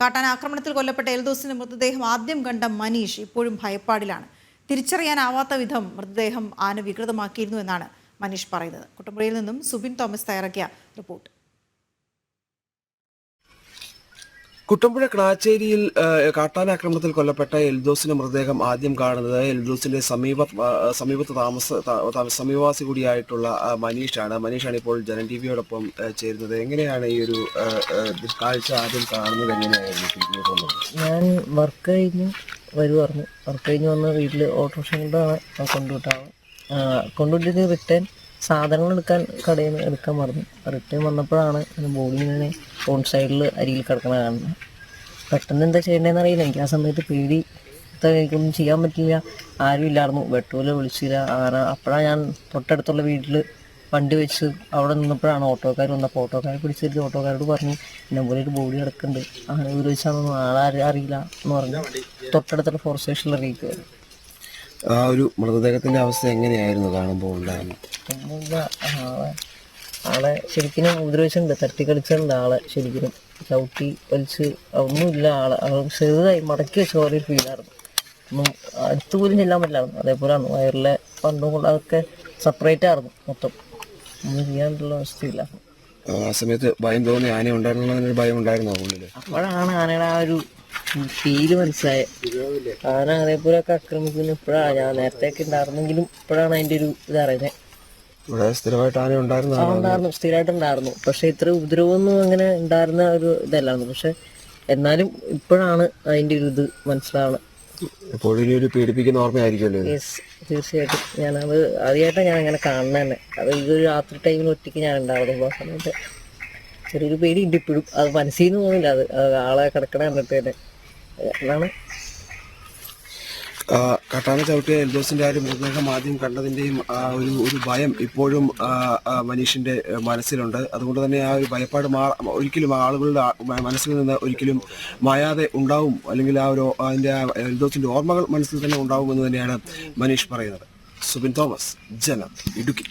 കാട്ടാനാക്രമണത്തിൽ കൊല്ലപ്പെട്ട എൽദോസിന്റെ മൃതദേഹം ആദ്യം കണ്ട മനീഷ് ഇപ്പോഴും ഭയപ്പാടിലാണ്. തിരിച്ചറിയാനാവാത്ത വിധം മൃതദേഹം ആന വികൃതമാക്കിയിരുന്നു എന്നാണ് മനീഷ് പറയുന്നത്. കുട്ടമ്പുഴയിൽ നിന്നും സുബിൻ തോമസ് തയ്യാറാക്കിയ റിപ്പോർട്ട്. കുട്ടമ്പുഴ ക്ലാച്ചേരിയിൽ കാട്ടാനാക്രമണത്തിൽ കൊല്ലപ്പെട്ട എൽദോസിന്റെ മൃതദേഹം ആദ്യം കാണുന്നത് എൽദോസിന്റെ സമീപത്ത് സമീപവാസി കൂടിയായിട്ടുള്ള മനീഷാണ് ഇപ്പോൾ ജനം ടിവിയോടൊപ്പം ചേരുന്നത്. എങ്ങനെയാണ് ഈ ഒരു കാഴ്ച ആദ്യം കാണുന്നത്? എങ്ങനെയായിരുന്നു? ഞാൻ വർക്ക് കഴിഞ്ഞ് വന്ന് വീട്ടിൽ ഓട്ടോറിക്ഷ കൊണ്ടാണ് കൊണ്ടുവിട്ടിട്ട് റിട്ടേൺ സാധനങ്ങൾ കടയിൽ നിന്ന് എടുക്കാൻ പറഞ്ഞു. റിട്ടേൺ വന്നപ്പോഴാണ് ബോഡി ഇങ്ങനെ റോൺ സൈഡിൽ അരിയിൽ കിടക്കണ കാണുന്നത്. പെട്ടെന്ന് എന്താ ചെയ്യേണ്ടതെന്ന് അറിയില്ല. എനിക്ക് ആ സമയത്ത് പേടി, എനിക്കൊന്നും ചെയ്യാൻ പറ്റില്ല. ആരും ഇല്ലായിരുന്നു, വെട്ടൂല വിളിച്ചില്ല അങ്ങനെ. അപ്പോഴാണ് ഞാൻ തൊട്ടടുത്തുള്ള വീട്ടിൽ വണ്ടി വെച്ച് അവിടെ നിന്നപ്പോഴാണ് ഓട്ടോക്കാർ വന്നപ്പോൾ ഓട്ടോക്കാരെ പിടിച്ചിട്ട് ഓട്ടോക്കാരോട് പറഞ്ഞു ഇന്ന പോലെ ഒരു ബോഡി കിടക്കുന്നുണ്ട്, അങ്ങനെ ഊര് വെച്ചാണെന്നൊന്നും അറിയില്ല എന്ന് പറഞ്ഞു തൊട്ടടുത്തുള്ള ഫോറസ്റ്റ് സ്റ്റേഷനിൽ അറിയിക്കുമായിരുന്നു. ആ ഒരു മൃതദേഹത്തിന്റെ അവസ്ഥ എങ്ങനെയായിരുന്നു കാണുമ്പോൾ ഉണ്ടായിരുന്നു? ആളെ ശരിക്കും ഉപദ്രവിച്ചിട്ടുണ്ട്, തട്ടിക്കളിച്ചിട്ടുണ്ട്. ആളെ ശരിക്കും ചവിട്ടി വലിച്ച് ഒന്നുമില്ല. ആളെ ചെറുതായി മടക്കി വെച്ച പോലെ ഒരു ഫീലായിരുന്നു. ഒന്നും അടുത്ത് പോലും ചെല്ലാൻ പറ്റില്ലായിരുന്നു. അതേപോലെയാണ് വയറിലെ പണ്ടും കൊണ്ട് അതൊക്കെ സെപ്പറേറ്റ് ആയിരുന്നു മൊത്തം. ഒന്നും ചെയ്യാനുള്ള അവസ്ഥയില്ല. ആ സമയത്ത് ഭയം തോന്നി? ആന ഉണ്ടായിരുന്നതിനൊരു ഭയം ഉണ്ടായിരുന്നു ഉള്ളിൽ? അപ്പോഴാണ് ആനയുടെ ആ ഒരു ഫീല് മനസ്സിലായത്. ആന അതേപോലെയൊക്കെ ആക്രമിക്കുന്ന ഇപ്പോഴാണ്. ഞാൻ നേരത്തെയൊക്കെ ഉണ്ടായിരുന്നെങ്കിലും ഇപ്പോഴാണ് അതിൻ്റെ ഒരു ഇതറിയുന്നത്. ഇവിടെ സ്ഥിരമായിട്ട് ആന ഉണ്ടായിരുന്നു, സ്ഥിരമായിട്ടുണ്ടായിരുന്നു. പക്ഷെ ഇത്ര ഉപദ്രവമൊന്നും അങ്ങനെ ഉണ്ടായിരുന്ന ഒരു ഇതല്ലായിരുന്നു. പക്ഷെ എന്നാലും ഇപ്പോഴാണ് അതിൻ്റെ ഒരു ഇത് മനസ്സിലാവണം. എപ്പോഴും ഒരു പീഡിപ്പിക്കുന്ന ഓർമ്മയായിരിക്കുമല്ലോ? യെസ്, തീർച്ചയായിട്ടും. ഞാനത് ആദ്യമായിട്ടാണ് ഞാൻ അങ്ങനെ കാണുന്നത് തന്നെ. അത് ഇതൊരു രാത്രി ടൈമിൽ ഒറ്റയ്ക്ക് ഞാൻ ഉണ്ടായിരുന്നു. ആ സമയത്ത് ചെറിയൊരു പേടിയുണ്ട് ഇപ്പോഴും. അത് മനസ്സിൽ നിന്ന് പോകുന്നില്ല. അത് ആളെ കിടക്കണ കണ്ടിട്ട് തന്നെ എന്നാണ്. കാട്ടാന ചവിട്ടിയ എൽദോസിന്റെ ആ ഒരു മൃതദേഹം ആദ്യം കണ്ടതിന്റെയും ഒരു ഭയം ഇപ്പോഴും മനീഷിന്റെ മനസ്സിലുണ്ട്. അതുകൊണ്ട് തന്നെ ആ ഒരു ഭയപ്പാട് ഒരിക്കലും ആളുകളുടെ മനസ്സിൽ നിന്ന് ഒരിക്കലും മായാതെ ഉണ്ടാവും, അല്ലെങ്കിൽ ആ ഒരു അതിന്റെ എൽദോസിന്റെ ഓർമ്മകൾ മനസ്സിൽ തന്നെ ഉണ്ടാവും എന്ന് തന്നെയാണ് മനീഷ് പറയുന്നത്. സുബിൻ തോമസ്, ജനം, ഇടുക്കി.